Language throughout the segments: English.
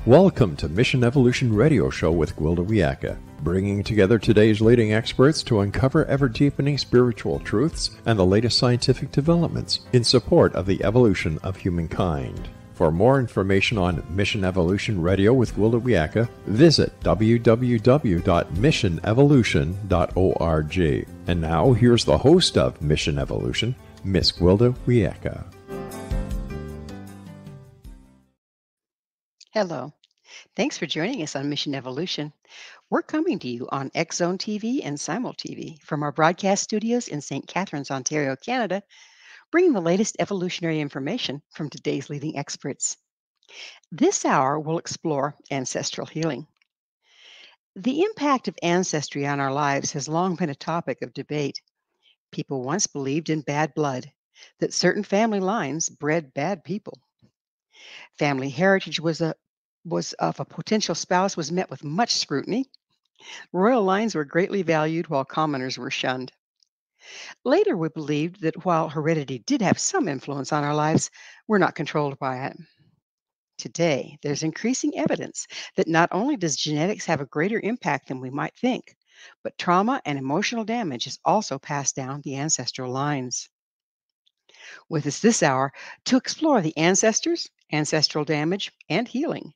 Welcome to Mission Evolution Radio Show with Gwilda Wiyaka, bringing together today's leading experts to uncover ever-deepening spiritual truths and the latest scientific developments in support of the evolution of humankind. For more information on Mission Evolution Radio with Gwilda Wiyaka, visit www.missionevolution.org. And now, here's the host of Mission Evolution, Miss Gwilda Wiyaka. Hello. Thanks for joining us on Mission Evolution. We're coming to you on X-Zone TV and Simul TV from our broadcast studios in St. Catharines, Ontario, Canada, bringing the latest evolutionary information from today's leading experts. This hour will explore ancestral healing. The impact of ancestry on our lives has long been a topic of debate. People once believed in bad blood, that certain family lines bred bad people. Family heritage was of a potential spouse was met with much scrutiny. Royal lines were greatly valued while commoners were shunned. Later, we believed that while heredity did have some influence on our lives, we're not controlled by it. Today, there's increasing evidence that not only does genetics have a greater impact than we might think, but trauma and emotional damage is also passed down the ancestral lines. With us this hour to explore the ancestors, ancestral damage, and healing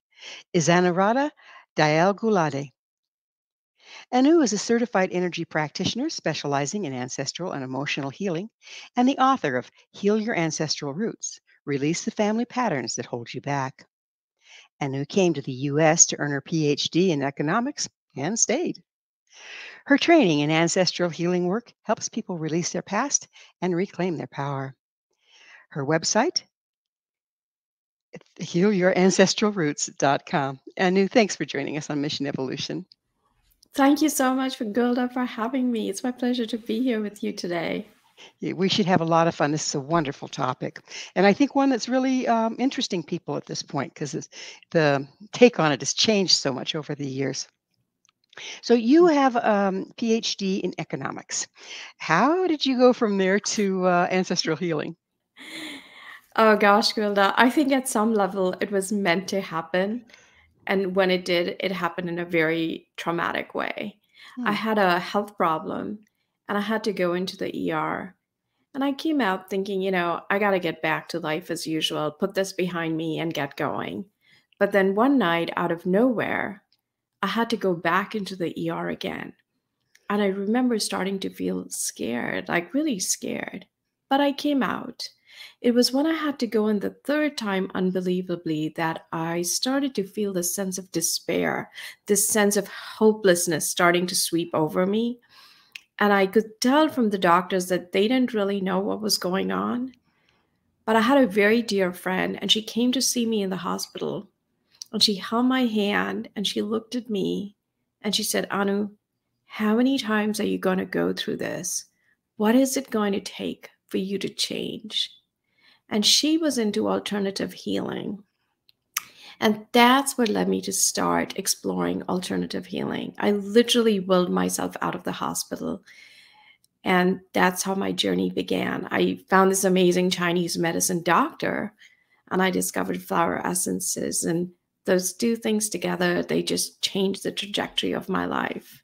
is Anuradha Dayal-Gulati. Anu is a certified energy practitioner specializing in ancestral and emotional healing and the author of Heal Your Ancestral Roots, Release the Family Patterns That Hold You Back. Anu came to the U.S. to earn her Ph.D. in economics and stayed. Her training in ancestral healing work helps people release their past and reclaim their power. Her website, healyourancestralroots.com. Anu, thanks for joining us on Mission Evolution. Thank you so much, Gwilda, for having me. It's my pleasure to be here with you today. Yeah, we should have a lot of fun. This is a wonderful topic. And I think one that's really interesting people at this point because the take on it has changed so much over the years. So you have a PhD in economics. How did you go from there to ancestral healing? Oh gosh, Gwilda, I think at some level it was meant to happen. And when it did, it happened in a very traumatic way. I had a health problem and I had to go into the ER. And I came out thinking, I got to get back to life as usual, put this behind me and get going. But then one night out of nowhere, I had to go back into the ER again. And I remember starting to feel scared, like really scared. But I came out. It was when I had to go in the third time, unbelievably, that I started to feel this sense of despair, this sense of hopelessness starting to sweep over me. And I could tell from the doctors that they didn't really know what was going on. But I had a very dear friend, and she came to see me in the hospital. And she held my hand, and she looked at me, and she said, Anu, how many times are you going to go through this? What is it going to take for you to change? And she was into alternative healing. And that's what led me to start exploring alternative healing. I literally willed myself out of the hospital. And that's how my journey began. I found this amazing Chinese medicine doctor, and I discovered flower essences. And those two things together, they just changed the trajectory of my life.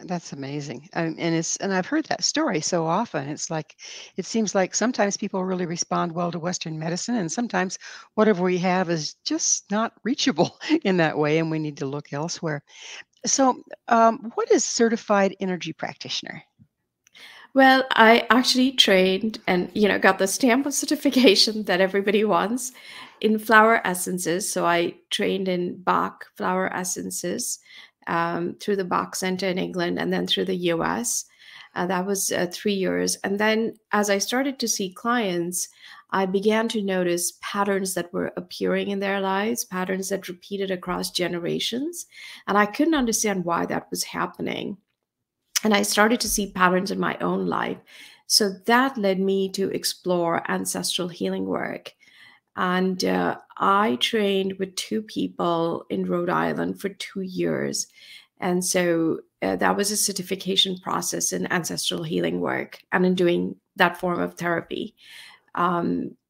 That's amazing. And I've heard that story so often. It seems like sometimes people really respond well to Western medicine, and sometimes whatever we have is just not reachable in that way, and we need to look elsewhere. So, what is certified energy practitioner? Well, I actually trained and, got the stamp of certification that everybody wants in flower essences. So I trained in Bach flower essences through the Bach Center in England and then through the US. That was 3 years. And then as I started to see clients, I began to notice patterns that were appearing in their lives, patterns that repeated across generations. And I couldn't understand why that was happening. And I started to see patterns in my own life. So that led me to explore ancestral healing work. And I trained with 2 people in Rhode Island for 2 years. And so that was a certification process in ancestral healing work and in doing that form of therapy.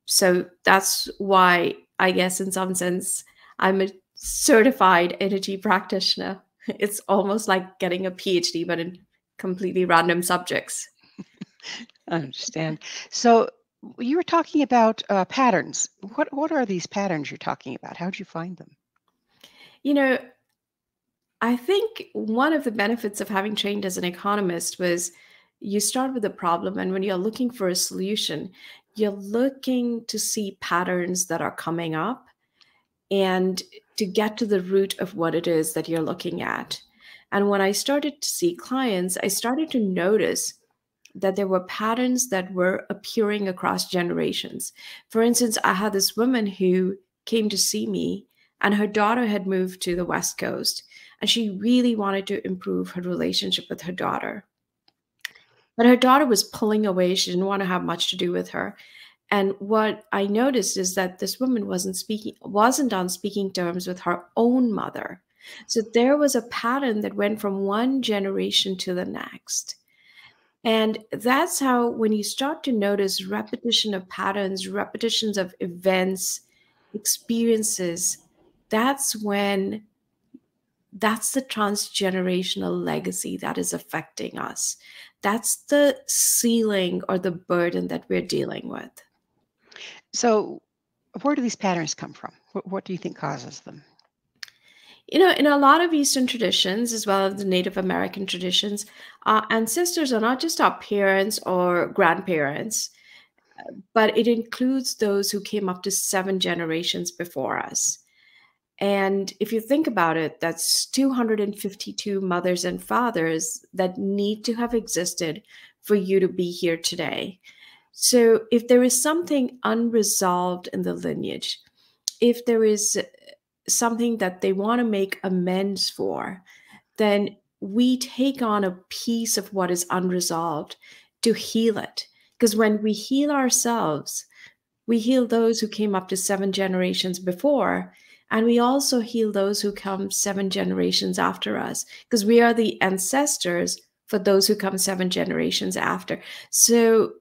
So that's why I guess in some sense I'm a certified energy practitioner. It's almost like getting a PhD, but in completely random subjects. I understand. So you were talking about patterns. What are these patterns you're talking about? How did you find them? You know, I think one of the benefits of having trained as an economist was you start with a problem, and when you're looking for a solution, you're looking to see patterns that are coming up and to get to the root of what it is that you're looking at. And when I started to see clients, I started to notice that there were patterns that were appearing across generations. For instance, I had this woman who came to see me, and her daughter had moved to the West Coast, and she really wanted to improve her relationship with her daughter. But her daughter was pulling away. She didn't want to have much to do with her. And what I noticed is that this woman wasn't on speaking terms with her own mother. So there was a pattern that went from one generation to the next. And that's how, when you start to notice repetition of patterns, repetitions of events, experiences, that's the transgenerational legacy that is affecting us. That's the ceiling or the burden that we're dealing with. So where do these patterns come from? What do you think causes them? You know, in a lot of Eastern traditions, as well as the Native American traditions, our ancestors are not just our parents or grandparents, but it includes those who came up to 7 generations before us. And if you think about it, that's 252 mothers and fathers that need to have existed for you to be here today. So if there is something unresolved in the lineage, if there is something that they want to make amends for, then we take on a piece of what is unresolved to heal it. Because when we heal ourselves, we heal those who came up to 7 generations before, and we also heal those who come 7 generations after us, because we are the ancestors for those who come 7 generations after. So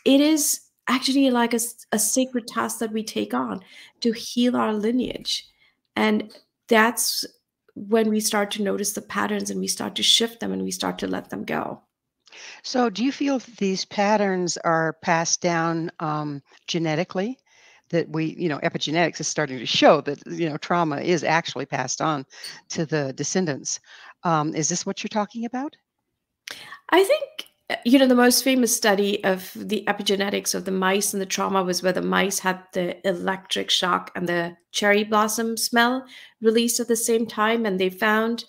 it is actually like a sacred task that we take on to heal our lineage. And that's when we start to notice the patterns, and we start to shift them, and we start to let them go. So do you feel that these patterns are passed down genetically? That epigenetics is starting to show that, trauma is actually passed on to the descendants. Is this what you're talking about? I think, the most famous study of the epigenetics of the mice and the trauma was where the mice had the electric shock and the cherry blossom smell released at the same time. And they found,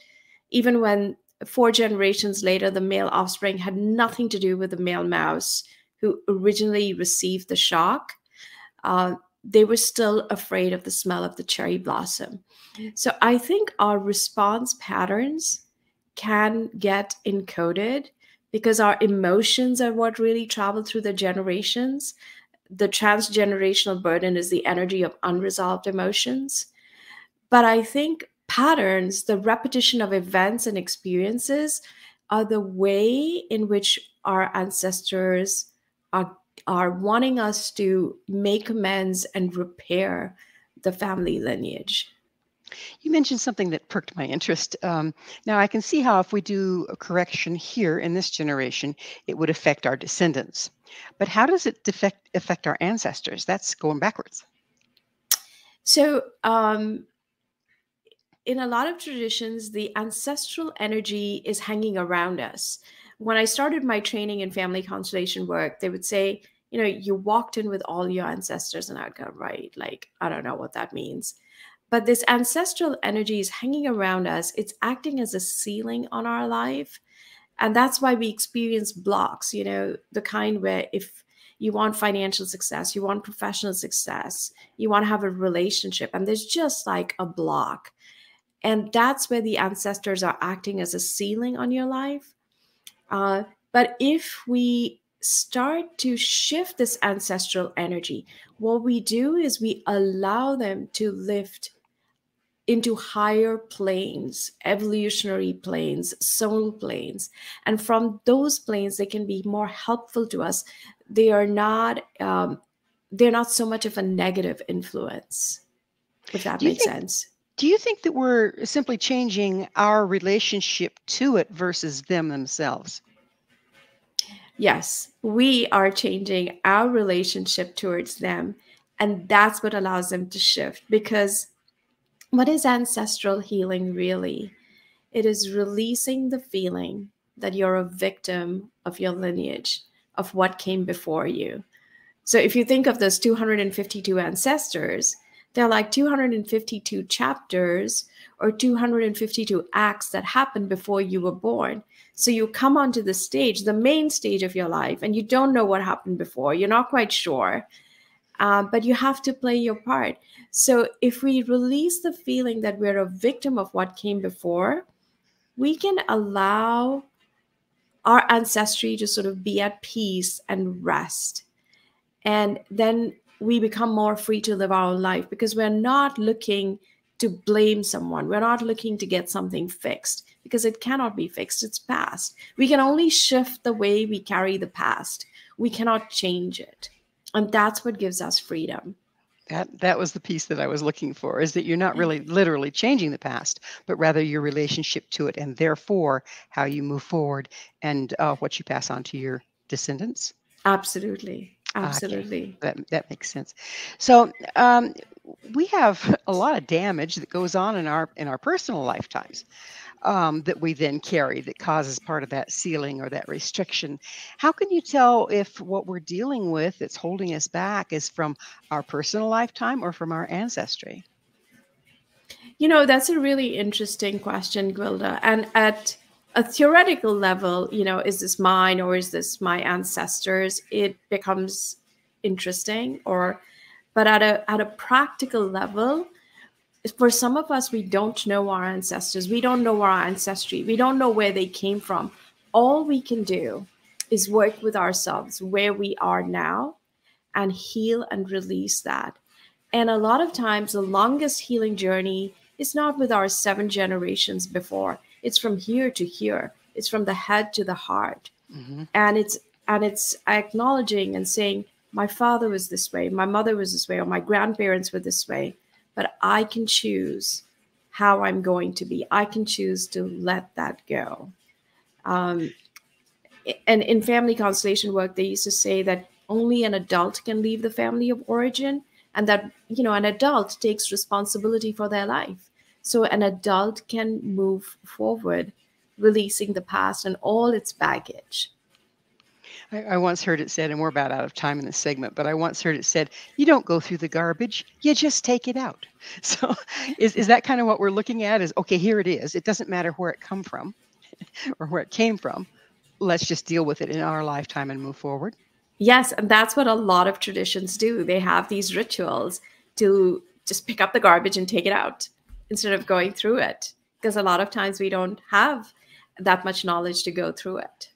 even when 4 generations later, the male offspring had nothing to do with the male mouse who originally received the shock, they were still afraid of the smell of the cherry blossom. So I think our response patterns can get encoded because our emotions are what really travel through the generations. The transgenerational burden is the energy of unresolved emotions. But I think patterns, the repetition of events and experiences, are the way in which our ancestors are wanting us to make amends and repair the family lineage. You mentioned something that perked my interest. Now, I can see how if we do a correction here in this generation, it would affect our descendants. But how does it affect our ancestors? That's going backwards. So, in a lot of traditions, the ancestral energy is hanging around us. When I started my training in family constellation work, they would say, you walked in with all your ancestors, and I'd go, right, like, I don't know what that means. But this ancestral energy is hanging around us. It's acting as a ceiling on our life. And that's why we experience blocks, the kind where if you want financial success, you want professional success, you want to have a relationship, and there's just like a block. And that's where the ancestors are acting as a ceiling on your life. But if we start to shift this ancestral energy, what we do is we allow them to lift into higher planes, evolutionary planes, soul planes. And from those planes, they can be more helpful to us. They're not so much of a negative influence, if that makes sense. Do you think that we're simply changing our relationship to it versus them themselves? Yes, we are changing our relationship towards them, and that's what allows them to shift. Because what is ancestral healing really? It is releasing the feeling that you're a victim of your lineage, of what came before you. So if you think of those 252 ancestors, they're like 252 chapters or 252 acts that happened before you were born. So you come onto the stage, the main stage of your life, and you don't know what happened before. You're not quite sure, but you have to play your part. So if we release the feeling that we're a victim of what came before, we can allow our ancestry to sort of be at peace and rest. And then we become more free to live our own life because we're not looking to blame someone. We're not looking to get something fixed because it cannot be fixed. It's past. We can only shift the way we carry the past. We cannot change it. And that's what gives us freedom. That was the piece that I was looking for, is that you're not really literally changing the past, but rather your relationship to it, and therefore how you move forward and what you pass on to your descendants. Absolutely. Okay, Absolutely. that makes sense. So we have a lot of damage that goes on in our personal lifetimes, that we then carry, that causes part of that ceiling or that restriction. How can you tell if what we're dealing with that's holding us back is from our personal lifetime or from our ancestry? That's a really interesting question, Gwilda. And at a theoretical level, is this mine or is this my ancestors? It becomes interesting. But at a practical level, for some of us, we don't know our ancestors. We don't know our ancestry. We don't know where they came from. All we can do is work with ourselves where we are now and heal and release that. And a lot of times, the longest healing journey is not with our 7 generations before. It's from here to here. It's from the head to the heart. Hmm. And it's acknowledging and saying, my father was this way, my mother was this way, or my grandparents were this way, but I can choose how I'm going to be. I can choose to let that go. Um, and in family constellation work, they used to say that only an adult can leave the family of origin, and that an adult takes responsibility for their life. So an adult can move forward, releasing the past and all its baggage. I once heard it said, and we're about out of time in this segment, but I once heard it said, you don't go through the garbage, you just take it out. So is that kind of what we're looking at, is, okay, here it is. It doesn't matter where it come from or where it came from. Let's just deal with it in our lifetime and move forward. Yes, and that's what a lot of traditions do. They have these rituals to just pick up the garbage and take it out instead of going through it, because a lot of times we don't have that much knowledge to go through it.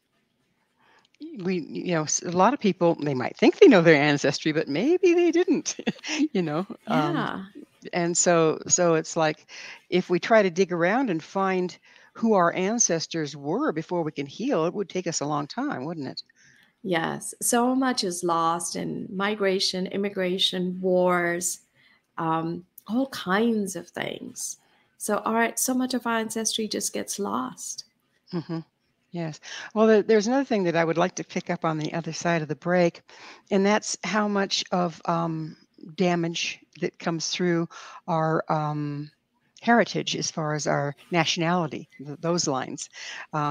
A lot of people, they might think they know their ancestry, but maybe they didn't, you know. Yeah. And so it's like, if we try to dig around and find who our ancestors were before we can heal, it would take us a long time, wouldn't it? Yes. So much is lost in migration, immigration, wars, all kinds of things. So much of our ancestry just gets lost. Hmm. Yes. Well, there's another thing that I would like to pick up on the other side of the break, and that's how much of damage that comes through our heritage as far as our nationality, those lines,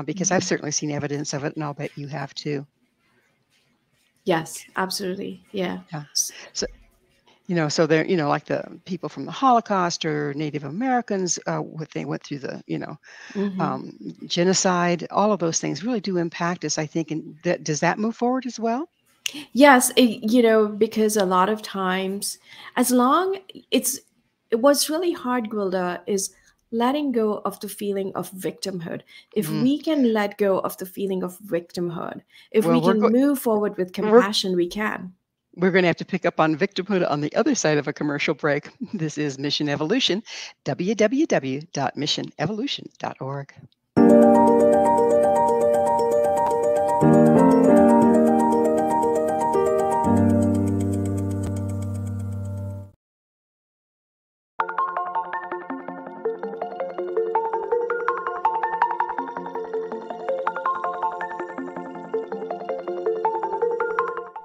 because I've Mhm. certainly seen evidence of it, and I'll bet you have too. Yes, absolutely. Yeah. Yeah. So, so they're, like the people from the Holocaust or Native Americans, what they went through the, Hmm. um, genocide, all of those things really do impact us, I think. And does that move forward as well? Yes, because a lot of times, as long it's what's really hard, Gwilda, is letting go of the feeling of victimhood. If Mm. we can let go of the feeling of victimhood, if we Well, can move forward with we're compassion, we can. we're going to have to pick up on victimhood on the other side of a commercial break. This is Mission Evolution, www.missionevolution.org.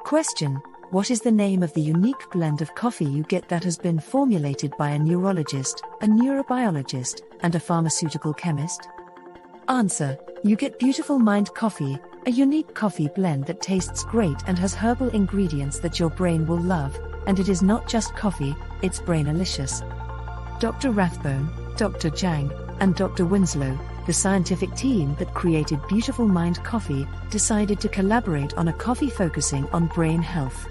Question: what is the name of the unique blend of coffee you get that has been formulated by a neurologist, a neurobiologist, and a pharmaceutical chemist? Answer: you get Beautiful Mind Coffee, a unique coffee blend that tastes great and has herbal ingredients that your brain will love, and it is not just coffee, it's brainalicious. Dr. Rathbone, Dr. Jang, and Dr. Winslow, the scientific team that created Beautiful Mind Coffee, decided to collaborate on a coffee focusing on brain health.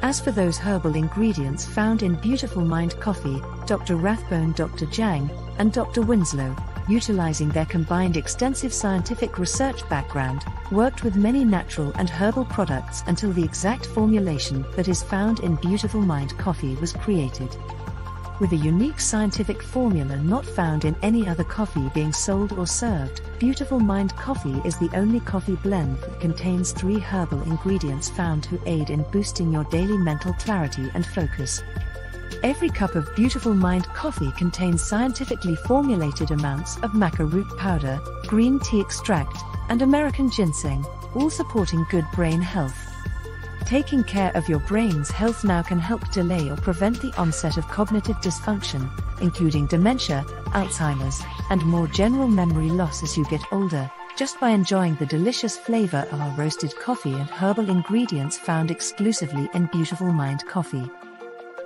As for those herbal ingredients found in Beautiful Mind Coffee, Dr. Rathbone, Dr. Jang, and Dr. Winslow, utilizing their combined extensive scientific research background, worked with many natural and herbal products until the exact formulation that is found in Beautiful Mind Coffee was created. With a unique scientific formula not found in any other coffee being sold or served, Beautiful Mind Coffee is the only coffee blend that contains 3 herbal ingredients found to aid in boosting your daily mental clarity and focus. Every cup of Beautiful Mind Coffee contains scientifically formulated amounts of maca root powder, green tea extract, and American ginseng, all supporting good brain health. Taking care of your brain's health now can help delay or prevent the onset of cognitive dysfunction, including dementia, Alzheimer's, and more general memory loss as you get older, just by enjoying the delicious flavor of our roasted coffee and herbal ingredients found exclusively in Beautiful Mind Coffee.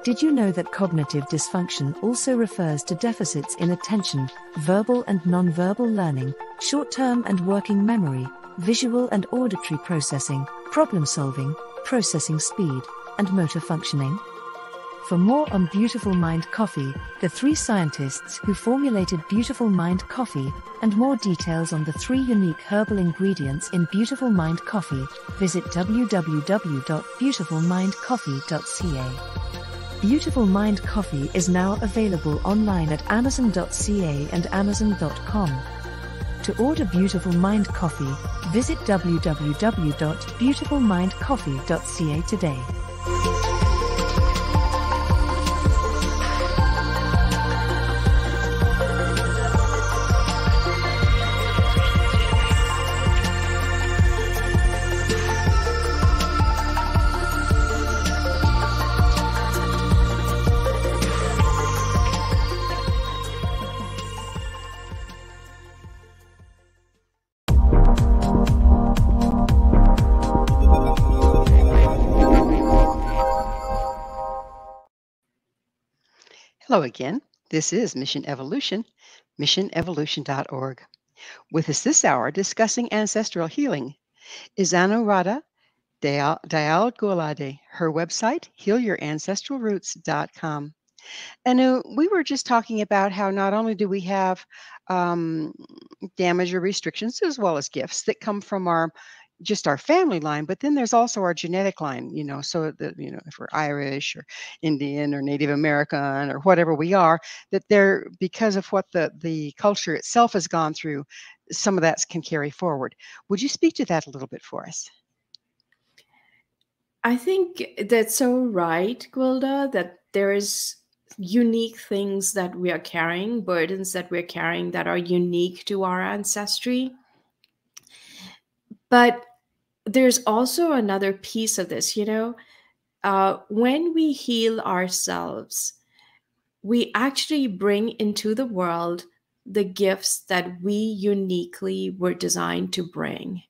Did you know that cognitive dysfunction also refers to deficits in attention, verbal and non-verbal learning, short-term and working memory, visual and auditory processing, problem-solving, processing speed, and motor functioning? For more on Beautiful Mind Coffee, the 3 scientists who formulated Beautiful Mind Coffee, and more details on the 3 unique herbal ingredients in Beautiful Mind Coffee, visit www.beautifulmindcoffee.ca. Beautiful Mind Coffee is now available online at amazon.ca and amazon.com. To order Beautiful Mind Coffee, visit www.beautifulmindcoffee.ca today. Hello again. This is Mission Evolution, missionevolution.org. With us this hour discussing ancestral healing is Anuradha Dayal-Gulati. Her website, healyourancestralroots.com. And we were just talking about how not only do we have damage or restrictions as well as gifts that come from our family line, but then there's also our genetic line, so that, if we're Irish or Indian or Native American or whatever we are, that they're, because of what the culture itself has gone through, some of that can carry forward. Would you speak to that a little bit for us? I think that's so right, Gwilda, that there is unique things that we are carrying, burdens that we're carrying that are unique to our ancestry. But there's also another piece of this, when we heal ourselves, we actually bring into the world the gifts that we uniquely were designed to bring.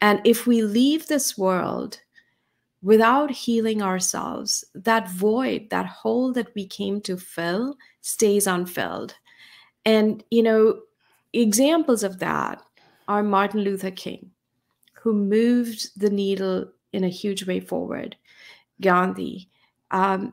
And if we leave this world without healing ourselves, that void, that hole that we came to fill stays unfilled. And, examples of that are Martin Luther King, who moved the needle in a huge way forward. Gandhi.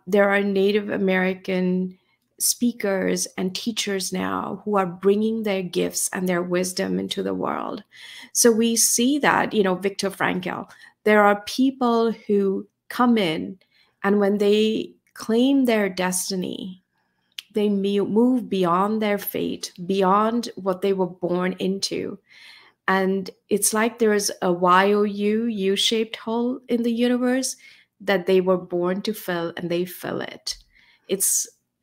There are Native American speakers and teachers now who are bringing their gifts and their wisdom into the world. So we see that, Viktor Frankl, there are people who come in, and when they claim their destiny, they move beyond their fate, beyond what they were born into. And it's like there is a U-shaped hole in the universe that they were born to fill, and they fill it.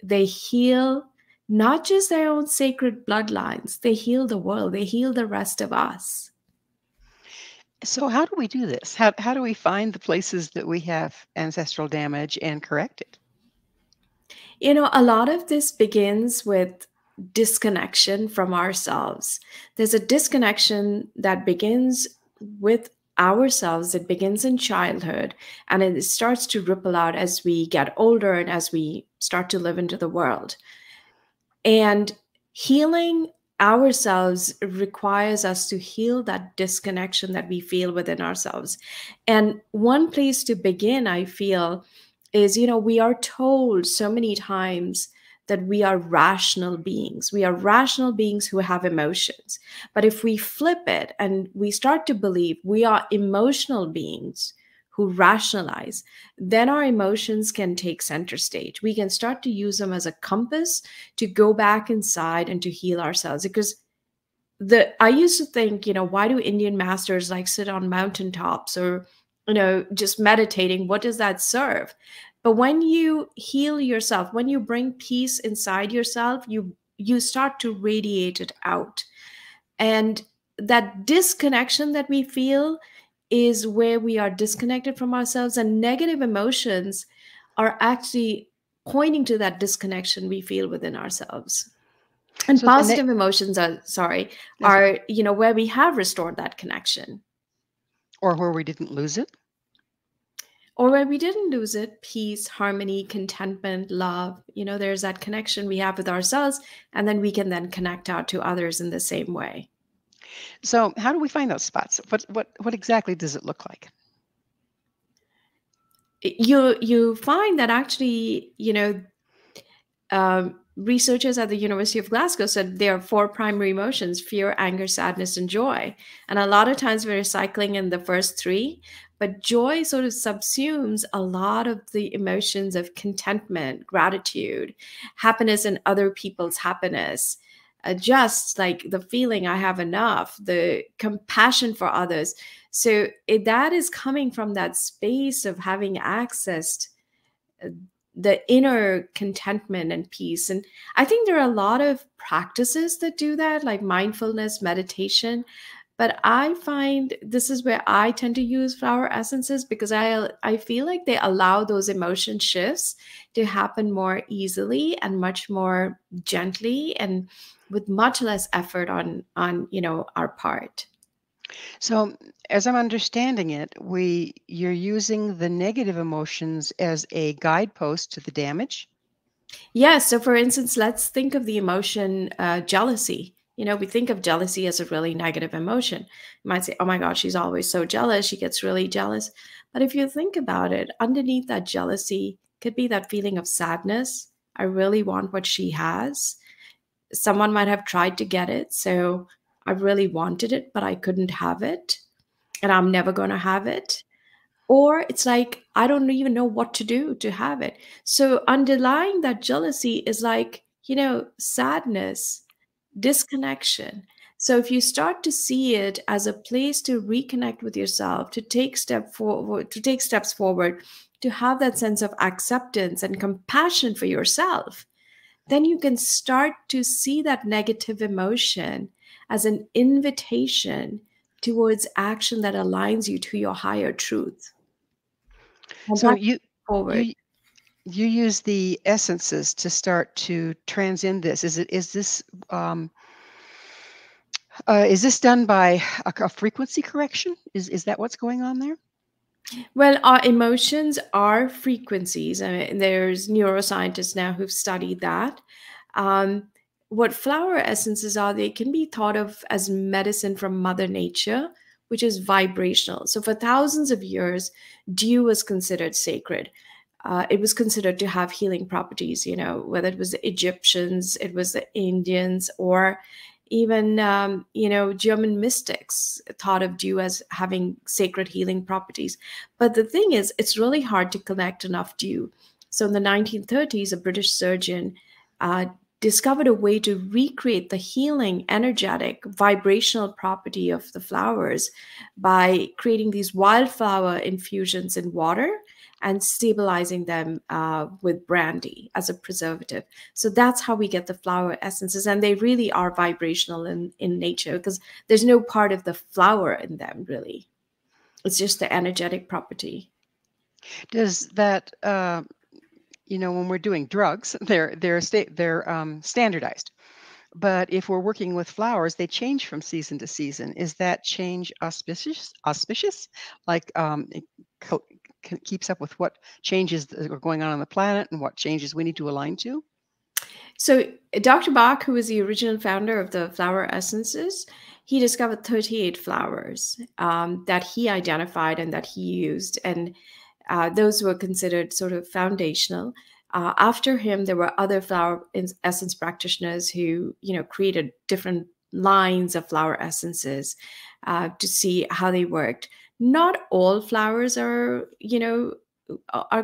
They heal not just their own sacred bloodlines, they heal the world, they heal the rest of us. So how do we do this? How do we find the places that we have ancestral damage and correct it? You know, a lot of this begins with disconnection from ourselves. There's a disconnection that begins with ourselves. It begins in childhood and it starts to ripple out as we get older and as we start to live into the world. And healing ourselves requires us to heal that disconnection that we feel within ourselves. And one place to begin, I feel, is, you know, we are told so many times that we are rational beings. We are rational beings who have emotions. But if we flip it and we start to believe we are emotional beings who rationalize, then our emotions can take center stage. We can start to use them as a compass to go back inside and to heal ourselves. Because I used to think, you know, why do Indian masters like sit on mountaintops or, you know, just meditating? What does that serve? But when you heal yourself, when you bring peace inside yourself, you start to radiate it out. And that disconnection that we feel is where we are disconnected from ourselves, and negative emotions are actually pointing to that disconnection we feel within ourselves. And So the positive emotions are, you know, where we have restored that connection. or where we didn't lose it. Or where we didn't lose it, peace, harmony, contentment, love. You know, there's that connection we have with ourselves, and then we can then connect out to others in the same way. So how do we find those spots? What exactly does it look like? You find that actually, you know, researchers at the University of Glasgow said there are 4 primary emotions: fear, anger, sadness, and joy. And a lot of times we're cycling in the first 3, but joy sort of subsumes a lot of the emotions of contentment, gratitude, happiness in other people's happiness, just like the feeling I have enough, the compassion for others. So that is coming from that space of having accessed the inner contentment and peace. And I think there are a lot of practices that do that, like mindfulness, meditation. But I find this is where I tend to use flower essences, because I feel like they allow those emotion shifts to happen more easily and much more gently and with much less effort on you know, our part. So as I'm understanding it, you're using the negative emotions as a guidepost to the damage. Yeah. So, for instance, let's think of the emotion jealousy. You know, we think of jealousy as a really negative emotion. You might say, oh my God, she's always so jealous. She gets really jealous. But if you think about it, underneath that jealousy could be that feeling of sadness. I really want what she has. Someone might have tried to get it. So I really wanted it, but I couldn't have it. And I'm never going to have it. Or it's like, I don't even know what to do to have it. So underlying that jealousy is like, you know, sadness, disconnection. So if you start to see it as a place to reconnect with yourself, to take steps forward, to have that sense of acceptance and compassion for yourself, then you can start to see that negative emotion as an invitation towards action that aligns you to your higher truth. And So that's forward. you you use the essences to start to transcend this. Is this done by a frequency correction? Is that what's going on there? Well, our emotions are frequencies. I mean, there's neuroscientists now who've studied that. Um, what flower essences are, they can be thought of as medicine from Mother Nature, which is vibrational. So, for thousands of years, dew was considered sacred. It was considered to have healing properties, you know, whether it was the Egyptians, it was the Indians, or even, you know, German mystics thought of dew as having sacred healing properties. But the thing is, it's really hard to collect enough dew. So in the 1930s, a British surgeon uh, discovered a way to recreate the healing, energetic, vibrational property of the flowers by creating these wildflower infusions in water and stabilizing them with brandy as a preservative. So that's how we get the flower essences. And they really are vibrational in nature, because there's no part of the flower in them, really. It's just the energetic property. Does that, when we're doing drugs, they're standardized. But if we're working with flowers, they change from season to season. Is that change auspicious? Auspicious, like it keeps up with what changes that are going on the planet and what changes we need to align to? So Dr. Bach, who was the original founder of the flower essences, he discovered 38 flowers that he identified and that he used. And those were considered sort of foundational. After him, there were other flower essence practitioners who, created different lines of flower essences to see how they worked. Not all flowers are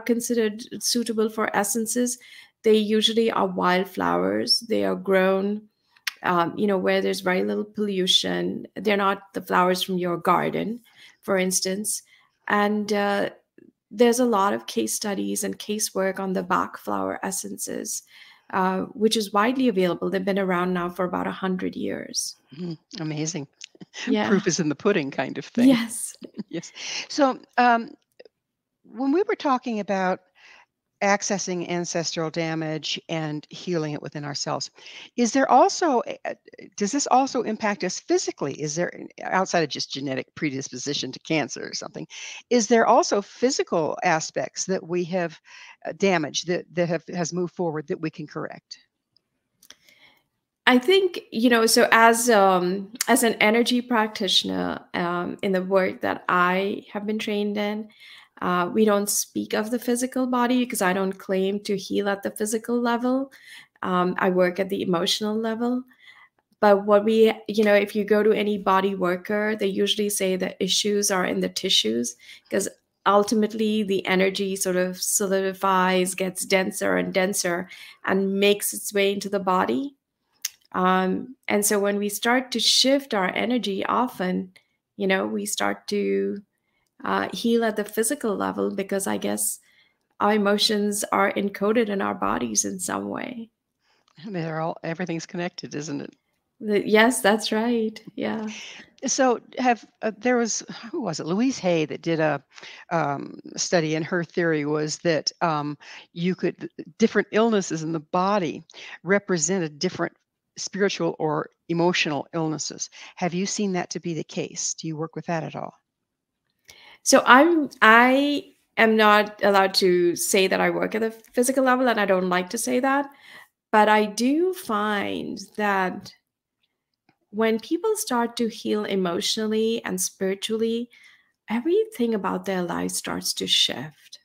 considered suitable for essences. They usually are wildflowers. They are grown, where there's very little pollution. They're not the flowers from your garden, for instance. And there's a lot of case studies and casework on the Bach flower essences, which is widely available. They've been around now for about 100 years. Amazing. Yeah. Proof is in the pudding kind of thing. Yes. Yes. So when we were talking about accessing ancestral damage and healing it within ourselves, is there also, does this also impact us physically? Is there, outside of just genetic predisposition to cancer or something, is there also physical aspects that we have damaged that has moved forward that we can correct? I think, so as an energy practitioner, in the work that I have been trained in, we don't speak of the physical body because I don't claim to heal at the physical level. I work at the emotional level. But if you go to any body worker, they usually say the issues are in the tissues, because ultimately the energy sort of solidifies, gets denser and denser, and makes its way into the body. And so when we start to shift our energy, often, we start to heal at the physical level, because I guess our emotions are encoded in our bodies in some way. Everything's connected, isn't it? Yes, that's right. Yeah. So there was, who was it? Louise Hay that did a study, and her theory was that different illnesses in the body represented different spiritual or emotional illnesses. Have you seen that to be the case? Do you work with that at all? So I am not allowed to say that I work at the physical level, and I don't like to say that. But I do find that when people start to heal emotionally and spiritually, everything about their life starts to shift.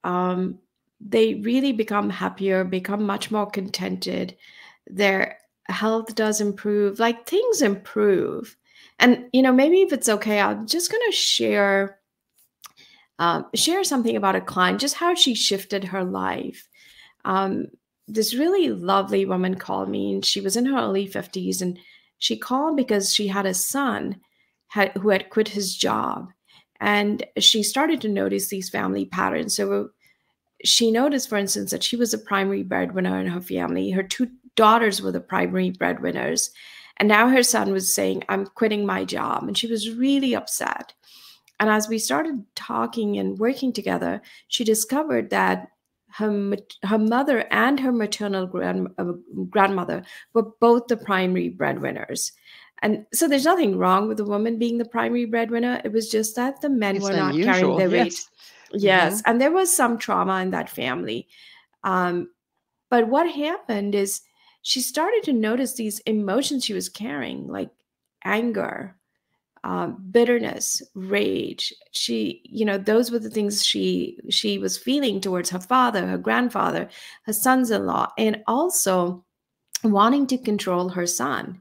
They really become happier, become much more contented. Their health does improve, like things improve. And, maybe if it's okay, I'm just going to share something about a client, just how she shifted her life. This really lovely woman called me, and she was in her early 50s, and she called because she had a son who had quit his job, and she started to notice these family patterns. So she noticed, for instance, that she was a primary breadwinner in her family. Her two daughters were the primary breadwinners, and now her son was saying, "I'm quitting my job," and she was really upset. And as we started talking and working together, she discovered that her mother and her maternal grandmother were both the primary breadwinners. And so there's nothing wrong with the woman being the primary breadwinner. It was just that the men were not carrying their weight. Yes. And there was some trauma in that family. But what happened is she started to notice these emotions she was carrying, like anger, bitterness, rage. Those were the things she was feeling towards her father, her grandfather, her sons-in-law, and also wanting to control her son.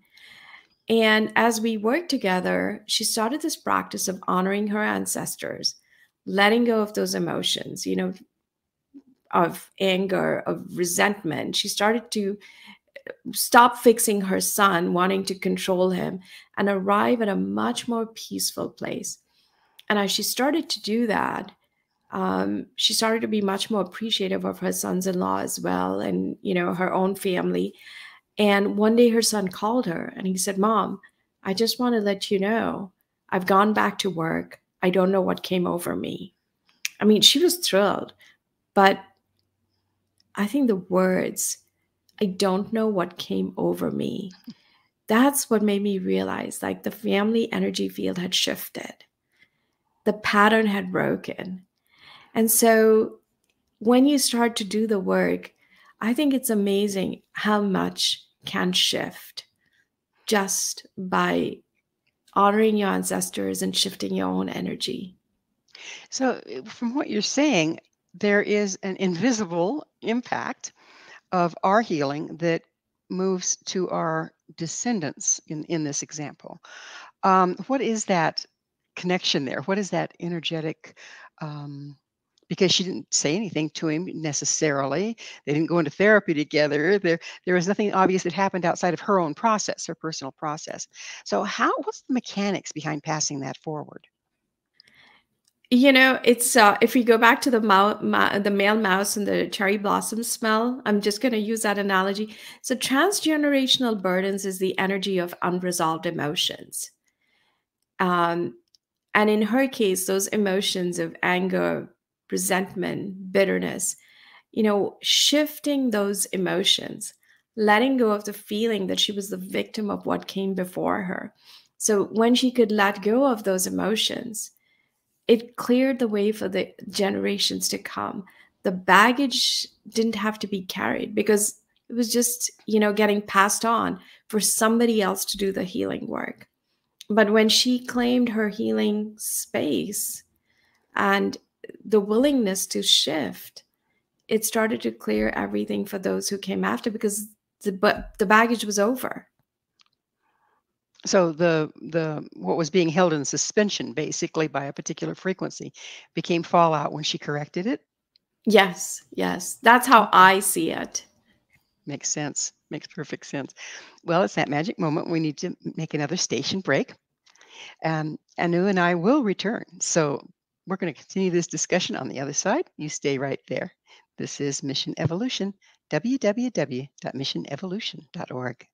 And as we worked together, she started this practice of honoring her ancestors, letting go of those emotions, of anger, of resentment. She started to stop fixing her son, wanting to control him, and arrive at a much more peaceful place. And as she started to do that, she started to be much more appreciative of her sons-in-law as well, and her own family. And one day her son called her and he said, "Mom, I just want to let you know I've gone back to work. I don't know what came over me. I mean, she was thrilled, but I think the words, I don't know what came over me, that's what made me realize like the family energy field had shifted. The pattern had broken. And so when you start to do the work, I think it's amazing how much can shift just by honoring your ancestors and shifting your own energy. So, from what you're saying, there is an invisible impact of our healing that moves to our descendants in this example. What is that connection there? What is that energetic? Because she didn't say anything to him necessarily. They didn't go into therapy together. There was nothing obvious that happened outside of her own process, her personal process. So, what's the mechanics behind passing that forward? You know, it's if we go back to the male mouse and the cherry blossom smell, I'm just going to use that analogy. So transgenerational burdens is the energy of unresolved emotions. And in her case, those emotions of anger, resentment, bitterness, you know, shifting those emotions, letting go of the feeling that she was the victim of what came before her. So when she could let go of those emotions, it cleared the way for the generations to come. The baggage didn't have to be carried because it was just, you know, getting passed on for somebody else to do the healing work. But when she claimed her healing space and the willingness to shift, it started to clear everything for those who came after because the baggage was over. So the what was being held in suspension basically by a particular frequency became fallout when she corrected it. Yes, yes. That's how I see it. Makes sense. Makes perfect sense. Well, it's that magic moment. We need to make another station break. Anu and I will return. So we're going to continue this discussion on the other side. You stay right there. This is Mission Evolution, www.missionevolution.org.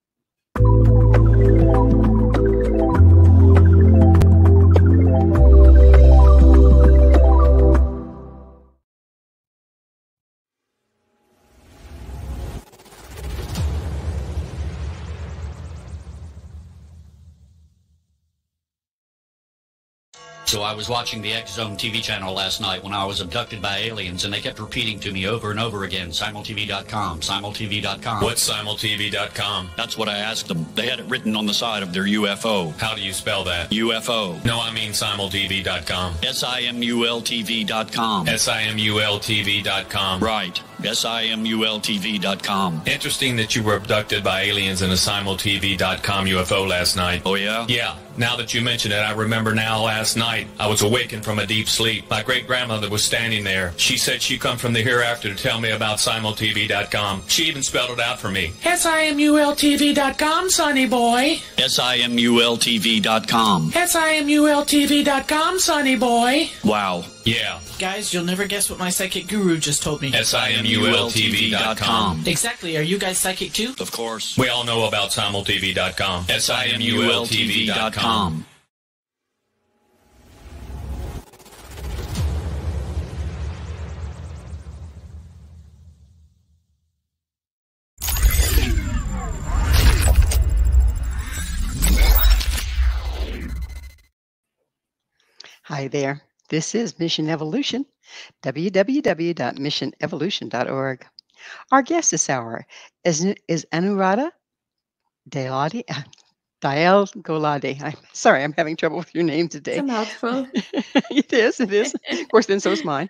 So I was watching the X Zone TV channel last night when I was abducted by aliens, and they kept repeating to me over and over again, simultv.com, simultv.com. What's simultv.com? That's what I asked them. They had it written on the side of their UFO. How do you spell that? UFO. No, I mean simultv.com. simultv.com. simultv.com. Right. simultv.com. Interesting that you were abducted by aliens in a simultv.com UFO last night. Oh, yeah? Yeah. Now that you mention it, I remember now last night I was awakened from a deep sleep. My great-grandmother was standing there. She said she come from the hereafter to tell me about simultv.com. She even spelled it out for me. simultv.com, sonny boy. simultv.com. simultv.com, sonny boy. Wow. Yeah. Guys, you'll never guess what my psychic guru just told me. simultv.com. Exactly. Are you guys psychic too? Of course. We all know about simultv.com. simultv.com. Hi there. This is Mission Evolution, www.missionevolution.org. Our guest this hour is Anuradha Dayal-Gulati. I'm having trouble with your name today. It's a mouthful. It is. Of course, then so is mine.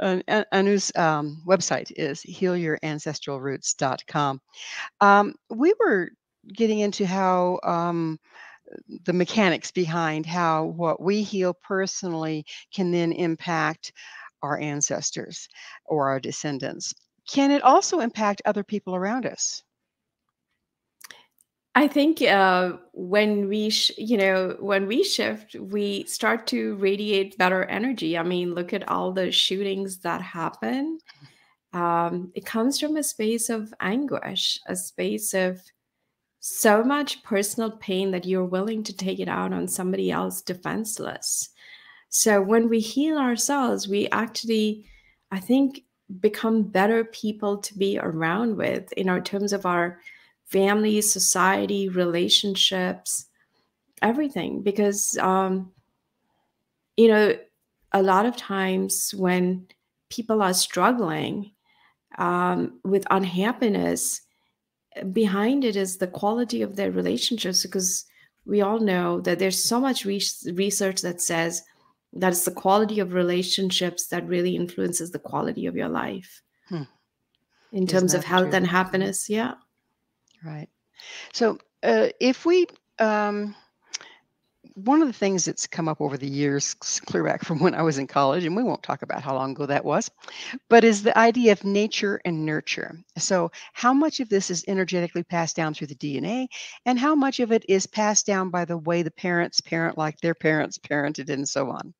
Anu's website is healyourancestralroots.com. We were getting into how the mechanics behind how what we heal personally can then impact our ancestors or our descendants. Can it also impact other people around us? I think when we shift, we start to radiate better energy. I mean, look at all the shootings that happen. It comes from a space of anguish, a space of so much personal pain that you're willing to take it out on somebody else defenseless. So when we heal ourselves, we actually, I think, become better people to be around with in our terms of our family, society, relationships, everything. Because, you know, a lot of times when people are struggling with unhappiness, behind it is the quality of their relationships, because we all know that there's so much research that says that it's the quality of relationships that really influences the quality of your life in terms of health and happiness. Yeah. Right. So if we, one of the things that's come up over the years, clear back from when I was in college, and we won't talk about how long ago that was, but is the idea of nature and nurture. So how much of this is energetically passed down through the DNA, and how much of it is passed down by the way the parents parent like their parents parented, and so on?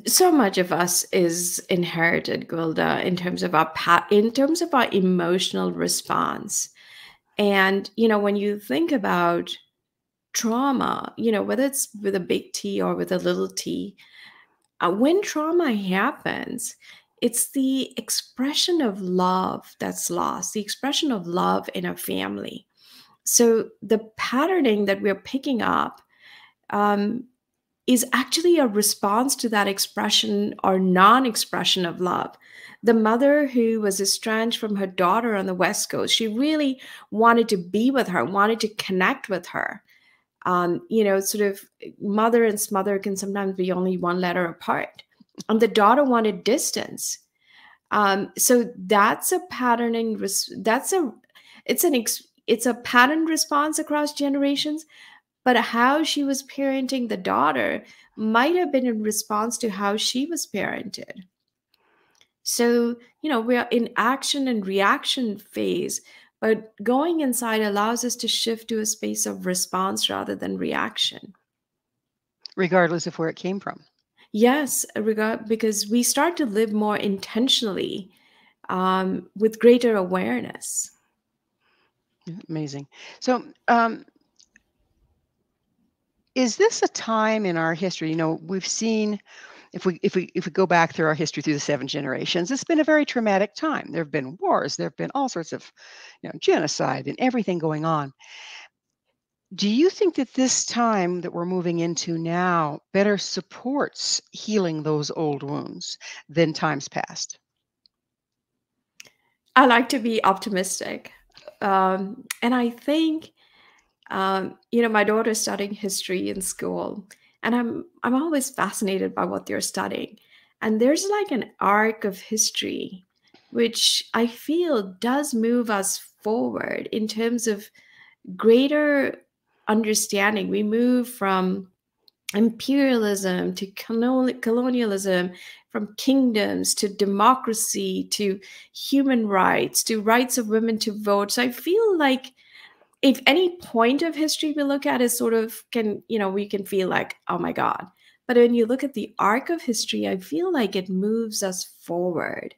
So much of us is inherited, Gwilda, in terms of our emotional response. And when you think about trauma, whether it's with a big T or with a little t, when trauma happens, it's the expression of love that's lost, the expression of love in a family. So the patterning that we're picking up is actually a response to that expression or non-expression of love. The mother who was estranged from her daughter on the West Coast, she really wanted to be with her, wanted to connect with her. Sort of mother and smother can sometimes be only one letter apart. And the daughter wanted distance. So that's a patterning. It's a pattern response across generations. But how she was parenting the daughter might have been in response to how she was parented. So, we are in action and reaction phase, but going inside allows us to shift to a space of response rather than reaction. Regardless of where it came from. Yes, because we start to live more intentionally with greater awareness. Amazing. So, is this a time in our history? We've seen, if we go back through our history through the 7 generations, it's been a very traumatic time. There have been wars, there have been all sorts of, genocide and everything going on. Do you think that this time that we're moving into now better supports healing those old wounds than times past? I like to be optimistic. And I think, my daughter's studying history in school, and I'm always fascinated by what they're studying. And there's like an arc of history, which I feel does move us forward in terms of greater understanding. We move from imperialism to colonialism, from kingdoms to democracy to human rights to rights of women to vote. So I feel like if any point of history we look at is sort of we can feel like, oh my God. But when you look at the arc of history, I feel like it moves us forward.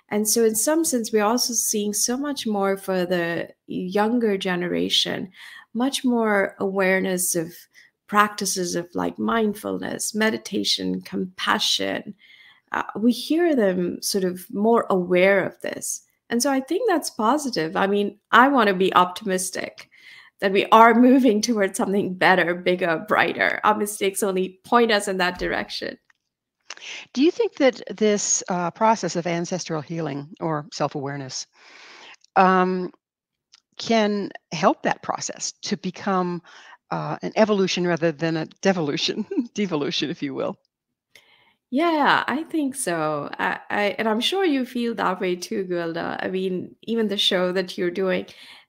And so in some sense, we're also seeing so much more for the younger generation, much more awareness of practices of like mindfulness, meditation, compassion. We hear them sort of more aware of this. And so I think that's positive. I mean, I want to be optimistic that we are moving towards something better, bigger, brighter. Our mistakes only point us in that direction. Do you think that this process of ancestral healing or self-awareness can help that process to become an evolution rather than a devolution, devolution, if you will? Yeah, I think so. And I'm sure you feel that way too, Gwilda. I mean, even the show that you're doing,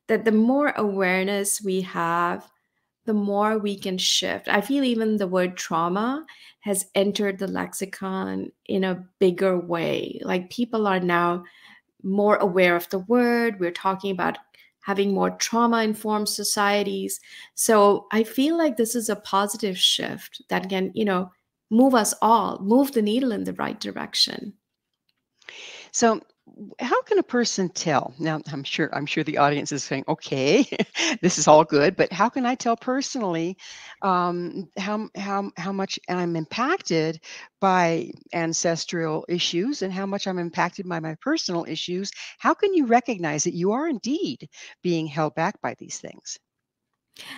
that the more awareness we have, the more we can shift. I feel even the word trauma has entered the lexicon in a bigger way. Like people are now more aware of the word. We're talking about having more trauma-informed societies. So I feel like this is a positive shift that can, move us all, move the needle in the right direction. So How can a person tell? Now, I'm sure the audience is saying, "Okay, this is all good," but how can I tell personally how much I'm impacted by ancestral issues and how much I'm impacted by my personal issues? How can you recognize that you are indeed being held back by these things?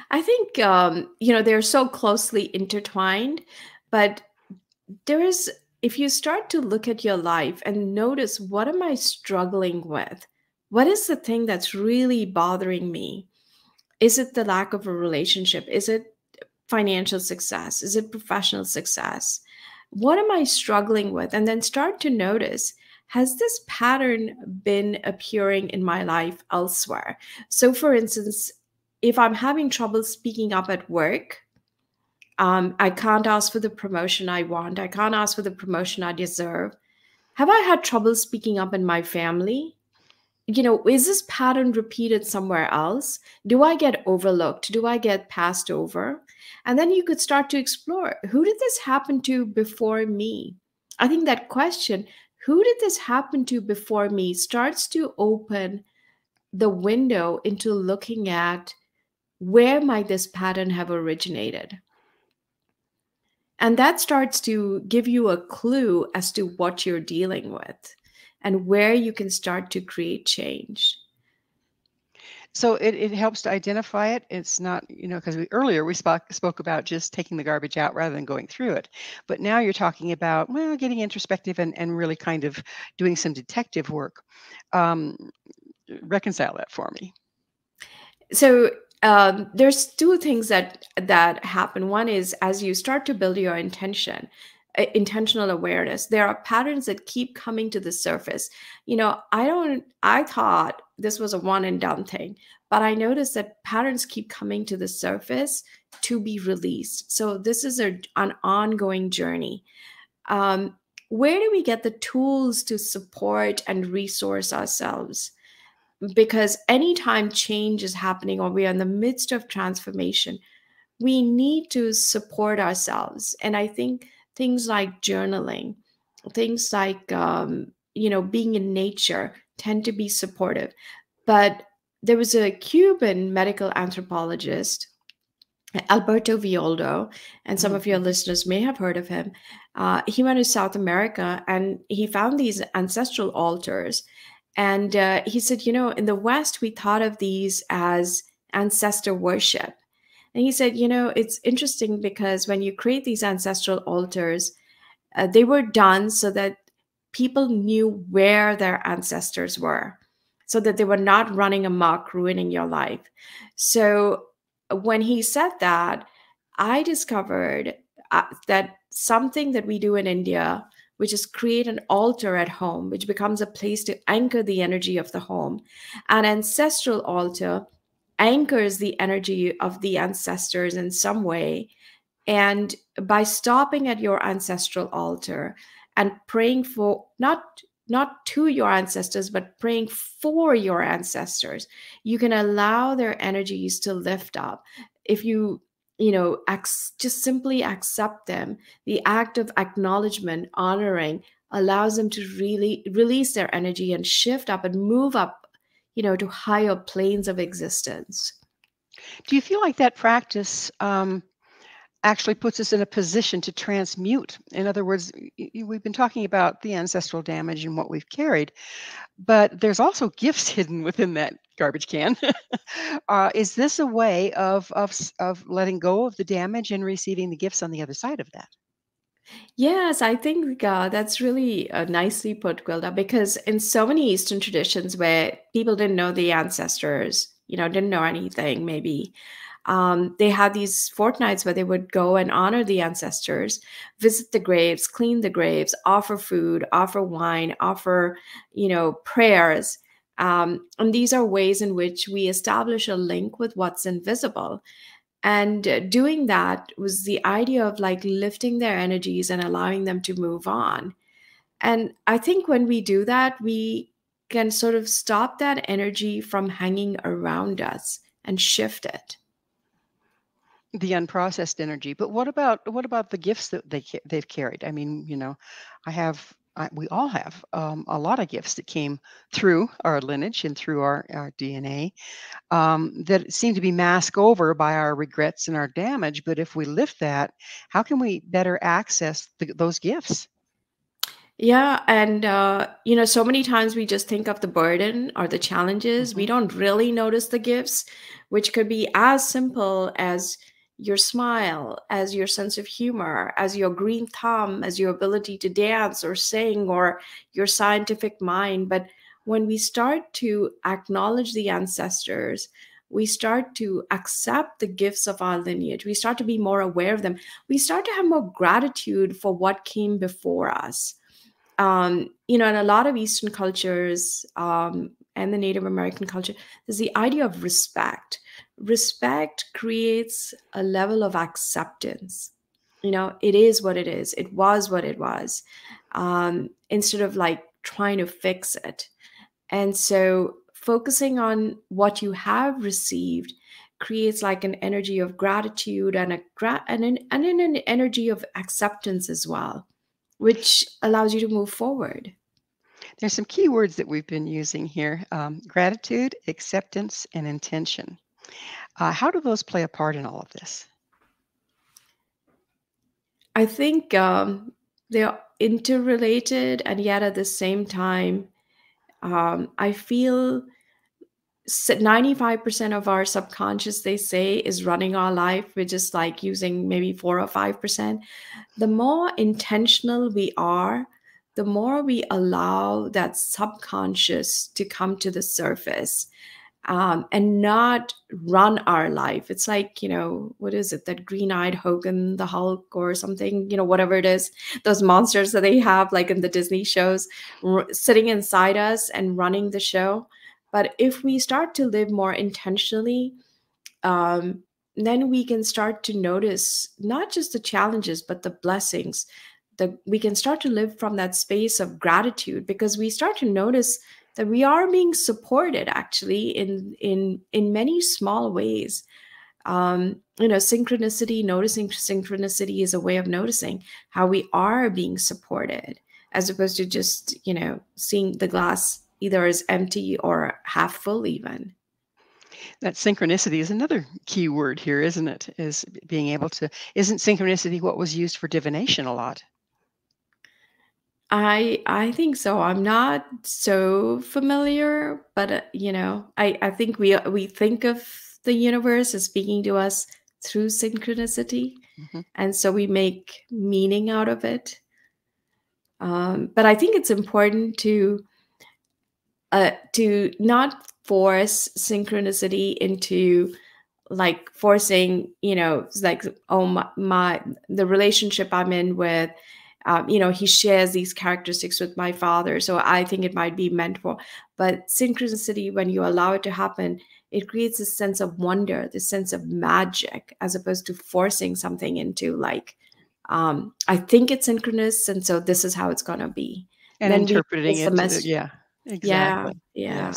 I think, they're so closely intertwined, but there is, if you start to look at your life and notice, what am I struggling with? What is the thing that's really bothering me? Is it the lack of a relationship? Is it financial success? Is it professional success? What am I struggling with? And then start to notice, has this pattern been appearing in my life elsewhere? So, for instance, if I'm having trouble speaking up at work, I can't ask for the promotion I want, I can't ask for the promotion I deserve. Have I had trouble speaking up in my family? Is this pattern repeated somewhere else? Do I get overlooked? Do I get passed over? And then you could start to explore, who did this happen to before me? I think that question, who did this happen to before me, starts to open the window into looking at, where might this pattern have originated? And that starts to give you a clue as to what you're dealing with and where you can start to create change. So it helps to identify it. It's not, because earlier we spoke about just taking the garbage out rather than going through it. But now you're talking about, well, getting introspective and really kind of doing some detective work. Um, Reconcile that for me. So there's two things that happen. One is, as you start to build your intentional awareness, there are patterns that keep coming to the surface. I thought this was a one and done thing, but I noticed that patterns keep coming to the surface to be released. So this is an ongoing journey. Where do we get the tools to support and resource ourselves? Because anytime change is happening or we are in the midst of transformation, we need to support ourselves. And I think things like journaling, things like being in nature tend to be supportive. But there was a Cuban medical anthropologist, Alberto Villoldo, and some of your listeners may have heard of him. He went to South America and he found these ancestral altars. And he said, in the West, we thought of these as ancestor worship. And he said, it's interesting because when you create these ancestral altars, they were done so that people knew where their ancestors were, so that they were not running amok, ruining your life. So when he said that, I discovered that something that we do in India, which is create an altar at home, which becomes a place to anchor the energy of the home. An ancestral altar anchors the energy of the ancestors in some way. And by stopping at your ancestral altar and praying for, not to your ancestors, but praying for your ancestors, you can allow their energies to lift up. If you just simply accept them, the act of acknowledgement, honoring, allows them to really release their energy and shift up and move up, to higher planes of existence. Do you feel like that practice actually puts us in a position to transmute? In other words, we've been talking about the ancestral damage and what we've carried, but there's also gifts hidden within that garbage can. Is this a way of letting go of the damage and receiving the gifts on the other side of that? Yes, I think that's really nicely put, Gwilda, because in so many Eastern traditions where people didn't know the ancestors, didn't know anything, maybe, they had these fortnights where they would go and honor the ancestors, visit the graves, clean the graves, offer food, offer wine, offer, prayers. And these are ways in which we establish a link with what's invisible. And doing that was the idea of like lifting their energies and allowing them to move on. And I think when we do that, we can sort of stop that energy from hanging around us and shift it. The unprocessed energy. But what about the gifts that they've carried? I mean, I have we all have a lot of gifts that came through our lineage and through our DNA that seem to be masked over by our regrets and our damage. But if we lift that, how can we better access those gifts? Yeah, and so many times we just think of the burden or the challenges. We don't really notice the gifts, which could be as simple as your smile, as your sense of humor, as your green thumb, as your ability to dance or sing, or your scientific mind. But when we start to acknowledge the ancestors, we start to accept the gifts of our lineage, we start to be more aware of them, we start to have more gratitude for what came before us. In a lot of Eastern cultures and the Native American culture, there's the idea of respect. Respect creates a level of acceptance. It is what it is. It was what it was, instead of like trying to fix it. And so focusing on what you have received creates like an energy of gratitude and an energy of acceptance as well, which allows you to move forward. There's some key words that we've been using here: gratitude, acceptance, and intention. How do those play a part in all of this? I think they're interrelated, and yet at the same time, I feel 95% of our subconscious, they say, is running our life. We're just like using maybe 4 or 5%. The more intentional we are, the more we allow that subconscious to come to the surface and not run our life. It's like, what is it? That green-eyed Hogan, the Hulk or something, whatever it is, those monsters that they have like in the Disney shows sitting inside us and running the show. But if we start to live more intentionally, then we can start to notice not just the challenges, but the blessings. We can start to live from that space of gratitude, because we start to notice that we are being supported actually in many small ways. Synchronicity, noticing synchronicity is a way of noticing how we are being supported, as opposed to just, seeing the glass either as empty or half full even. That synchronicity is another key word here, isn't it? Is being able to, isn't synchronicity what was used for divination a lot? I think so. I'm not so familiar, but I think we think of the universe as speaking to us through synchronicity, and so we make meaning out of it. But I think it's important to not force synchronicity into like forcing, like, oh, the relationship I'm in with, he shares these characteristics with my father, so I think it might be meant for. But synchronicity, when you allow it to happen, it creates a sense of wonder, this sense of magic, as opposed to forcing something into like, I think it's synchronous, and so this is how it's going to be. And then interpreting it. Yeah, exactly. Yeah.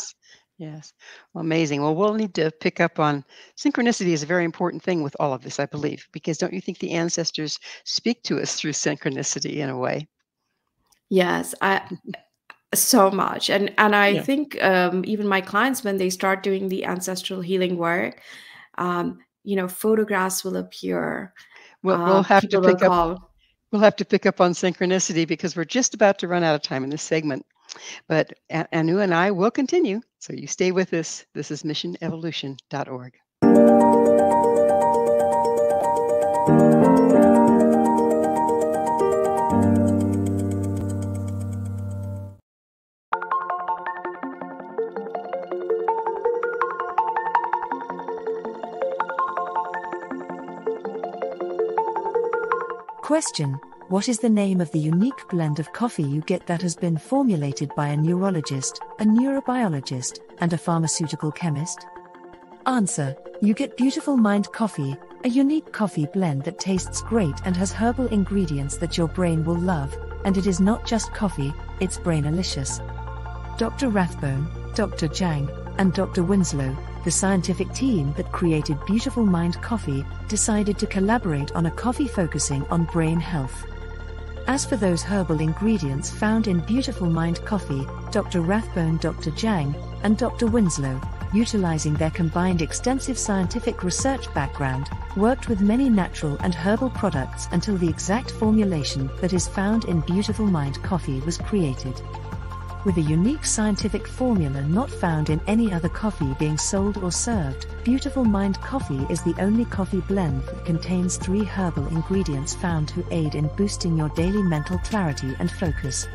Yes. Well, amazing. Well, we'll need to pick up on synchronicity is a very important thing with all of this, I believe, because don't you think the ancestors speak to us through synchronicity in a way? Yes, so much. And I think even my clients, when they start doing the ancestral healing work, photographs will appear. We'll have to pick up. We'll have to pick up on synchronicity because we're just about to run out of time in this segment. But Anu and I will continue, so you stay with us. This is missionevolution.org. Question: what is the name of the unique blend of coffee you get that has been formulated by a neurologist, a neurobiologist, and a pharmaceutical chemist? Answer: you get Beautiful Mind Coffee, a unique coffee blend that tastes great and has herbal ingredients that your brain will love, and it is not just coffee, it's brainalicious. Dr. Rathbone, Dr. Jang, and Dr. Winslow, the scientific team that created Beautiful Mind Coffee, decided to collaborate on a coffee focusing on brain health. As for those herbal ingredients found in Beautiful Mind Coffee, Dr. Rathbone, Dr. Jang, and Dr. Winslow, utilizing their combined extensive scientific research background, worked with many natural and herbal products until the exact formulation that is found in Beautiful Mind Coffee was created. With a unique scientific formula not found in any other coffee being sold or served, Beautiful Mind Coffee is the only coffee blend that contains 3 herbal ingredients found to aid in boosting your daily mental clarity and focus.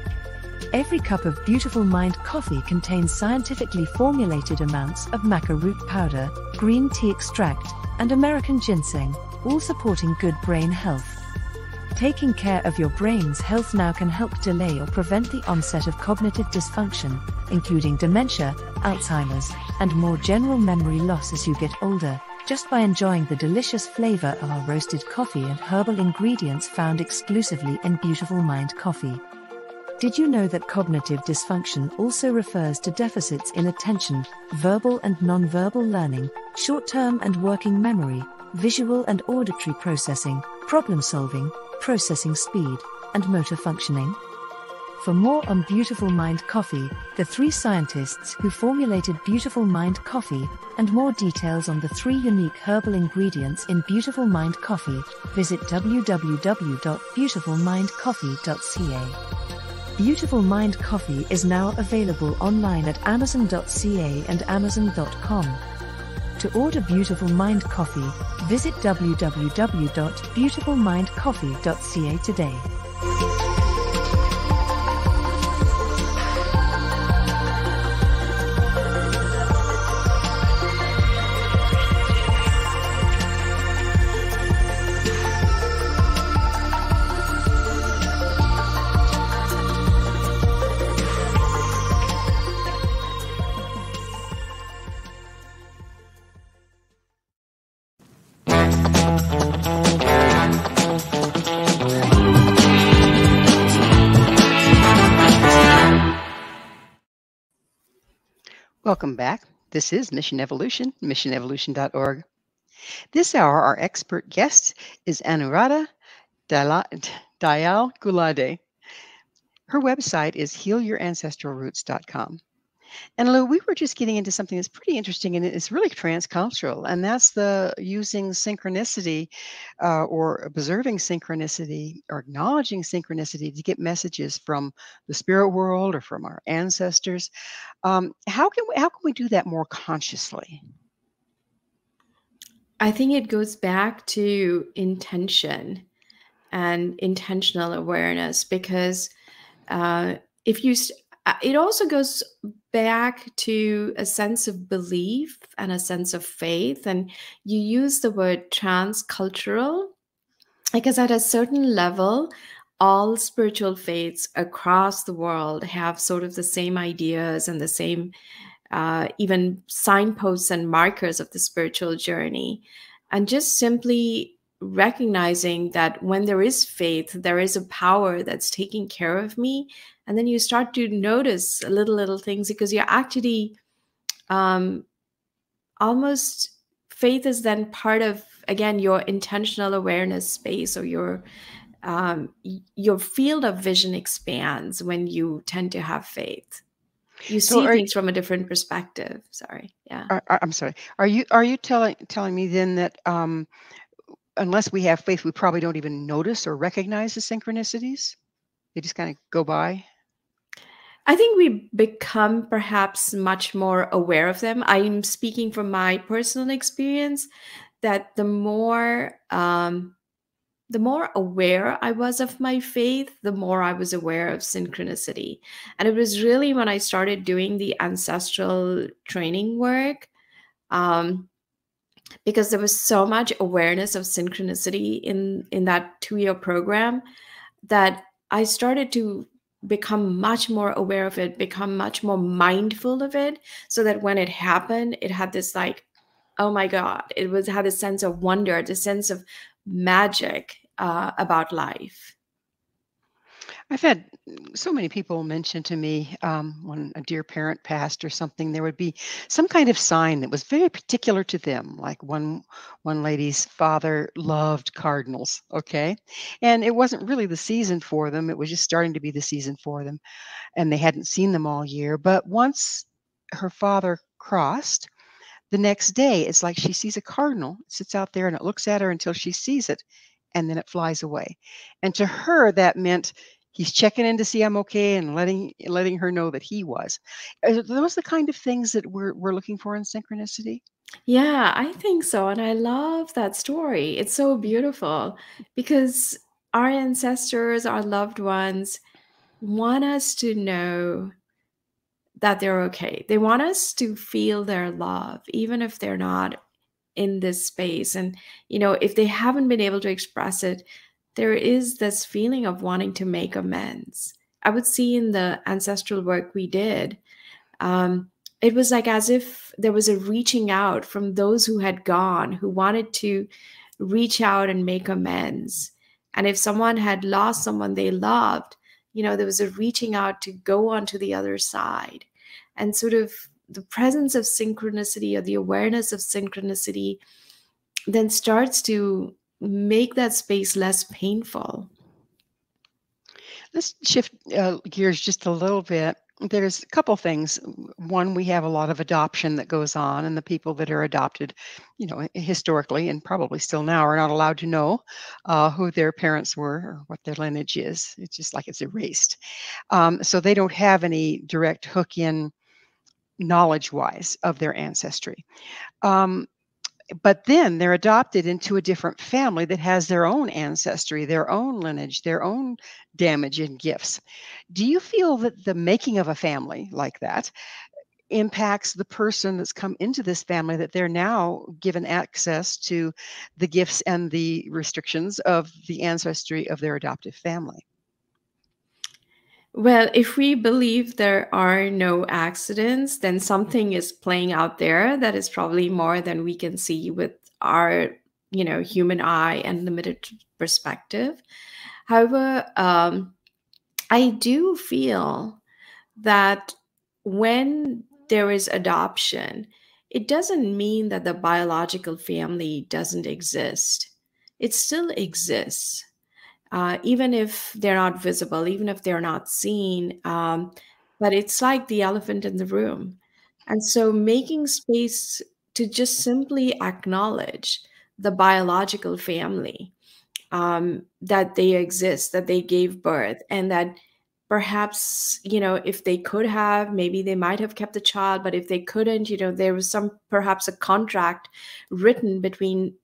Every cup of Beautiful Mind Coffee contains scientifically formulated amounts of maca root powder, green tea extract, and American ginseng, all supporting good brain health. Taking care of your brain's health now can help delay or prevent the onset of cognitive dysfunction, including dementia, Alzheimer's, and more general memory loss as you get older, just by enjoying the delicious flavor of our roasted coffee and herbal ingredients found exclusively in Beautiful Mind Coffee. Did you know that cognitive dysfunction also refers to deficits in attention, verbal and non-verbal learning, short-term and working memory, visual and auditory processing, problem-solving, processing speed, and motor functioning? For more on Beautiful Mind Coffee, the 3 scientists who formulated Beautiful Mind Coffee, and more details on the 3 unique herbal ingredients in Beautiful Mind Coffee, visit www.beautifulmindcoffee.ca. Beautiful Mind Coffee is now available online at amazon.ca and amazon.com. To order Beautiful Mind Coffee, visit www.beautifulmindcoffee.ca today. Welcome back. This is Mission Evolution, missionevolution.org. This hour, our expert guest is Anuradha Dayal-Gulati. Her website is healyourancestral.roots.com. And Lou, we were just getting into something that's pretty interesting, and it's really transcultural, and that's the using synchronicity or observing synchronicity or acknowledging synchronicity to get messages from the spirit world or from our ancestors. How can we do that more consciously? I think it goes back to intention and intentional awareness, because it also goes back to a sense of belief and a sense of faith. And you use the word transcultural because at a certain level, all spiritual faiths across the world have sort of the same ideas and the same even signposts and markers of the spiritual journey. And just simply recognizing that when there is faith, there is a power that's taking care of me. And then you start to notice little things, because you're actually almost, faith is then part of, again, your intentional awareness space, or your field of vision expands when you tend to have faith. You see things from a different perspective. Sorry. Yeah. I'm sorry. Are you telling me then that unless we have faith, we probably don't even notice or recognize the synchronicities? They just kind of go by? I think we become perhaps much more aware of them. I'm speaking from my personal experience that the more aware I was of my faith, the more I was aware of synchronicity. And it was really when I started doing the ancestral training work, because there was so much awareness of synchronicity in that 2-year program, that I started to become much more aware of it, become much more mindful of it, so that when it happened, it had this like, oh my God, had a sense of wonder, the sense of magic about life. I've had so many people mention to me when a dear parent passed or something, there would be some kind of sign that was very particular to them. Like one lady's father loved cardinals, okay, and it wasn't really the season for them; it was just starting to be the season for them, and they hadn't seen them all year. But once her father crossed, the next day, it's like she sees a cardinal, it sits out there, and it looks at her until she sees it, and then it flies away. And to her, that meant he's checking in to see I'm okay and letting her know that he was. Are those the kind of things that we're looking for in synchronicity? Yeah, I think so. And I love that story. It's so beautiful because our ancestors, our loved ones want us to know that they're okay. They want us to feel their love, even if they're not in this space. And, if they haven't been able to express it, there is this feeling of wanting to make amends. I would see in the ancestral work we did, it was like as if there was a reaching out from those who had gone, who wanted to reach out and make amends. And if someone had lost someone they loved, there was a reaching out to go on to the other side. And sort of the presence of synchronicity or the awareness of synchronicity then starts to make that space less painful. Let's shift gears just a little bit. There's a couple things. One, we have a lot of adoption that goes on, and the people that are adopted, historically and probably still now, are not allowed to know who their parents were or what their lineage is. It's just like it's erased. So they don't have any direct hook in knowledge-wise of their ancestry. But then they're adopted into a different family that has their own ancestry, their own lineage, their own damage and gifts. Do you feel that the making of a family like that impacts the person that's come into this family, that they're now given access to the gifts and the restrictions of the ancestry of their adoptive family? Well, if we believe there are no accidents, then something is playing out there that is probably more than we can see with our, human eye and limited perspective. However, I do feel that when there is adoption, it doesn't mean that the biological family doesn't exist. It still exists. Even if they're not visible, even if they're not seen. But it's like the elephant in the room. And so making space to just simply acknowledge the biological family, that they exist, that they gave birth, and that perhaps, if they could have, maybe they might have kept the child, but if they couldn't, there was perhaps a contract written between,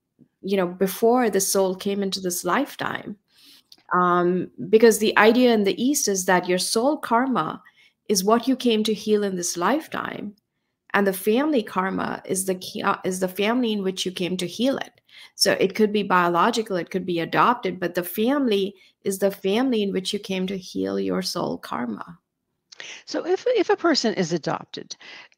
before the soul came into this lifetime. Because the idea in the East is that your soul karma is what you came to heal in this lifetime, and the family karma is the family in which you came to heal it. So it could be biological, it could be adopted, but the family is the family in which you came to heal your soul karma. So if a person is adopted,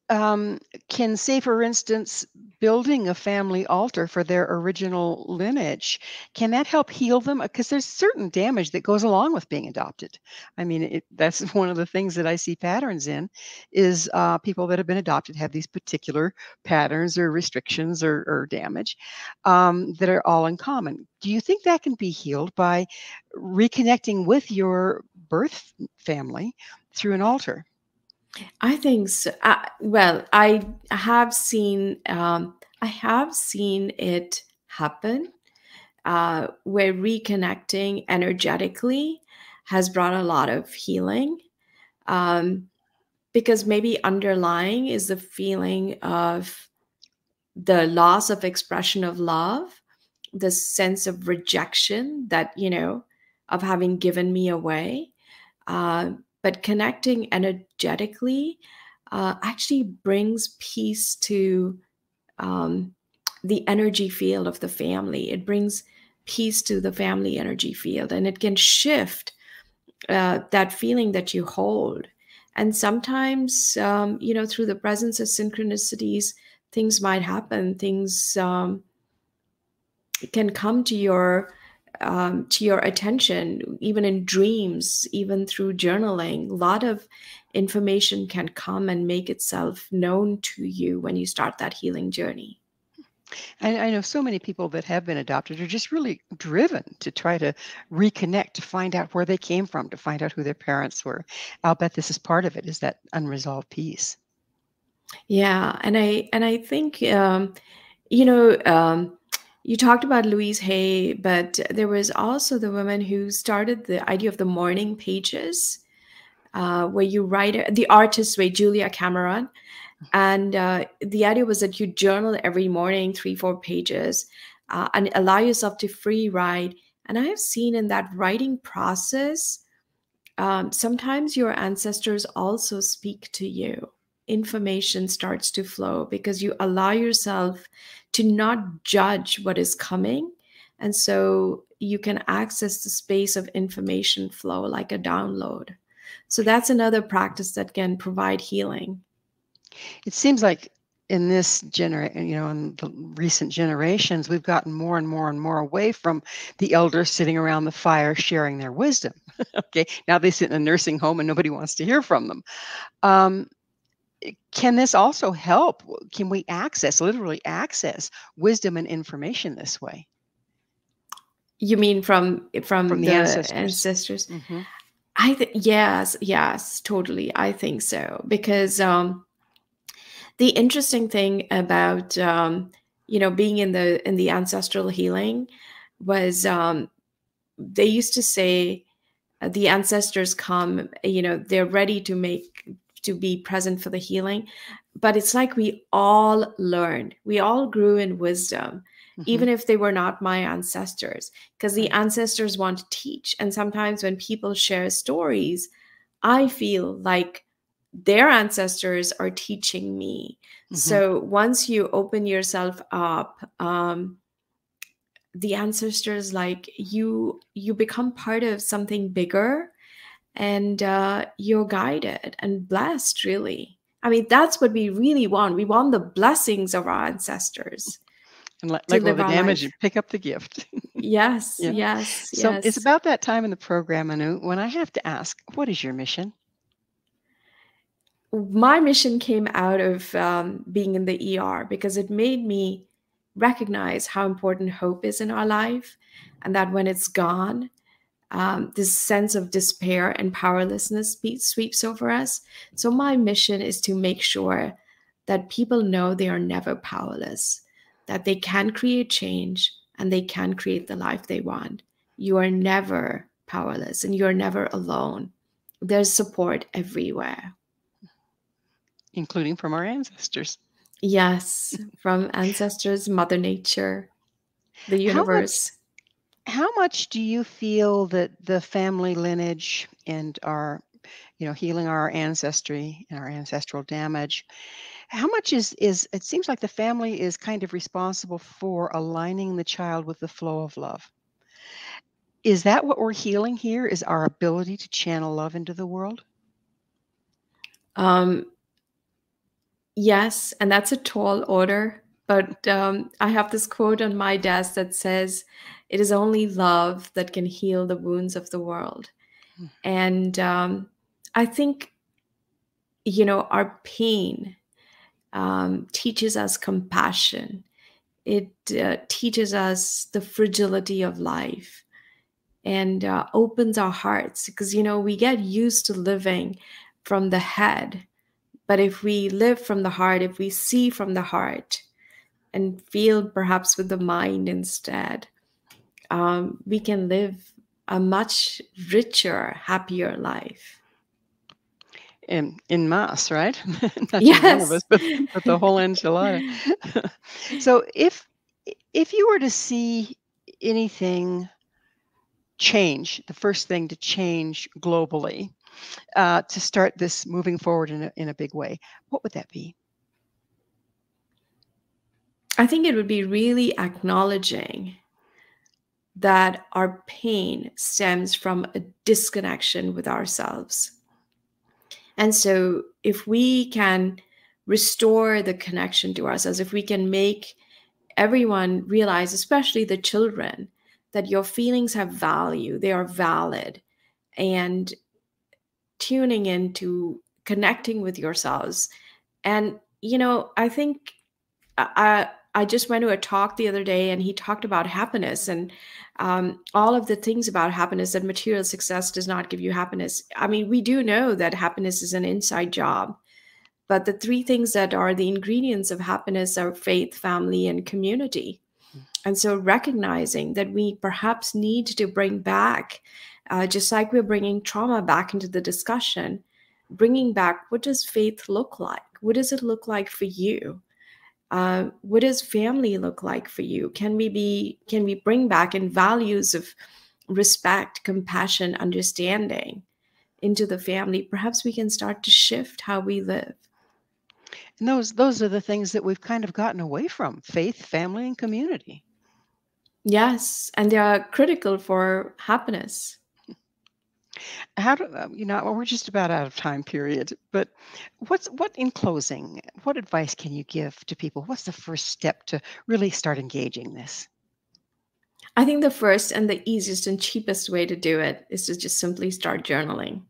can, say, for instance, building a family altar for their original lineage, can that help heal them? Because there's certain damage that goes along with being adopted. I mean, that's one of the things that I see patterns in, is people that have been adopted have these particular patterns or restrictions or damage that are all in common. Do you think that can be healed by reconnecting with your birth family through an altar? I think so. Well, I have seen it happen, where reconnecting energetically has brought a lot of healing, because maybe underlying is the feeling of the loss of expression of love, the sense of rejection that, of having given me away. But connecting energetically actually brings peace to the energy field of the family. It brings peace to the family energy field, and it can shift that feeling that you hold. And sometimes, through the presence of synchronicities, things might happen. Things can come to your to your attention, even in dreams, even through journaling. A lot of information can come and make itself known to you when you start that healing journey. I know so many people that have been adopted are just really driven to try to reconnect, to find out where they came from, to find out who their parents were. I'll bet this is part of it, is that unresolved piece. Yeah, and I think you talked about Louise Hay, but there was also the woman who started the idea of the morning pages, where you write the artist's way, Julia Cameron. And the idea was that you journal every morning, 3-4 pages, and allow yourself to free write. And I have seen in that writing process, sometimes your ancestors also speak to you. Information starts to flow because you allow yourself to not judge what is coming. And so you can access the space of information flow like a download. So that's another practice that can provide healing. It seems like in this generation, in the recent generations, we've gotten more and more and more away from the elders sitting around the fire sharing their wisdom. Okay, now they sit in a nursing home and nobody wants to hear from them. Can this also help? Can we literally access wisdom and information this way? You mean from the ancestors? Mm-hmm. Yes, totally. I think so, because the interesting thing about being in the ancestral healing was they used to say the ancestors come, they're ready to be present for the healing, but it's like we all learned, we all grew in wisdom, even if they were not my ancestors, because the ancestors want to teach. And sometimes when people share stories, I feel like their ancestors are teaching me. So once you open yourself up, the ancestors, like you become part of something bigger, and you're guided and blessed, really. I mean, that's what we really want. We want the blessings of our ancestors. And let go of the damage and pick up the gift. Yes, Yeah. yes. So it's about that time in the program, Anu, when I have to ask, what is your mission? My mission came out of being in the ER, because it made me recognize how important hope is in our life, and that when it's gone, this sense of despair and powerlessness sweeps over us. So my mission is to make sure that people know they are never powerless, that they can create change and they can create the life they want. You are never powerless and you're never alone. There's support everywhere. Including from our ancestors. Yes, from ancestors, Mother Nature, the universe. How much do you feel that the family lineage and our, healing our ancestry and our ancestral damage, how much is it seems like the family is kind of responsible for aligning the child with the flow of love? Is that what we're healing here? Is our ability to channel love into the world? Yes, and that's a tall order. But I have this quote on my desk that says, "It is only love that can heal the wounds of the world." And I think, our pain teaches us compassion. It teaches us the fragility of life, and opens our hearts, because, we get used to living from the head. But if we live from the heart, if we see from the heart and feel perhaps with the mind instead, we can live a much richer, happier life. In mass, right? Not Yes. just one of us, but the whole enchilada. So if you were to see anything change, the first thing to change globally, to start this moving forward in a big way, what would that be? I think it would be really acknowledging that our pain stems from a disconnection with ourselves. And so if we can restore the connection to ourselves, if we can make everyone realize, especially the children, that your feelings have value, they are valid, and tuning into connecting with yourselves. And, I think I just went to a talk the other day, and he talked about happiness and all of the things about happiness, that material success does not give you happiness. I mean, we do know that happiness is an inside job, but the three things that are the ingredients of happiness are faith, family, and community. And so recognizing that we perhaps need to bring back, just like we're bringing trauma back into the discussion, bringing back, what does faith look like? What does it look like for you? What does family look like for you? Can we bring back in values of respect, compassion, understanding into the family? Perhaps we can start to shift how we live. And those are the things that we've kind of gotten away from: faith, family, and community. Yes, and they are critical for happiness. How do we're just about out of time period, but what in closing, what advice can you give to people? What's the first step to really start engaging this? I think the first and the easiest and cheapest way to do it is to just simply start journaling.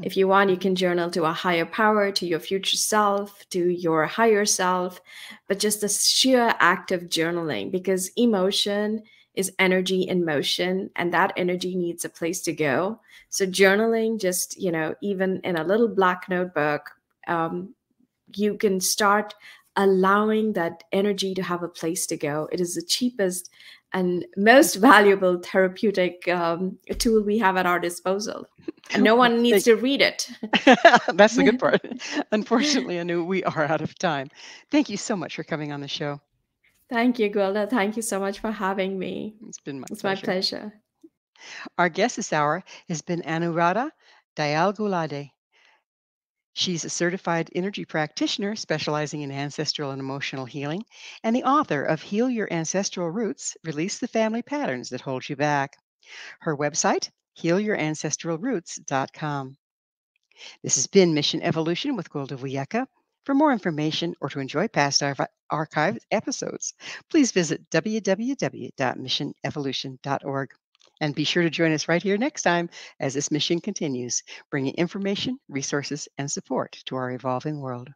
If you want, you can journal to a higher power, to your future self, to your higher self, but just the sheer act of journaling, because emotion is energy in motion, and that energy needs a place to go. So journaling, just, even in a little black notebook, you can start allowing that energy to have a place to go. It is the cheapest and most valuable therapeutic tool we have at our disposal. And no one needs to read it. That's the good part. Unfortunately, Anu, we are out of time. Thank you so much for coming on the show. Thank you, Gwilda. Thank you so much for having me. It's my pleasure. Our guest this hour has been Anuradha Dayal-Gulati. She's a certified energy practitioner specializing in ancestral and emotional healing, and the author of Heal Your Ancestral Roots, Release the Family Patterns That Hold You Back. Her website, healyourancestral.roots.com. This has been Mission Evolution with Gwilda Wiyaka. For more information or to enjoy past archived episodes, please visit www.missionevolution.org. And be sure to join us right here next time as this mission continues, bringing information, resources, and support to our evolving world.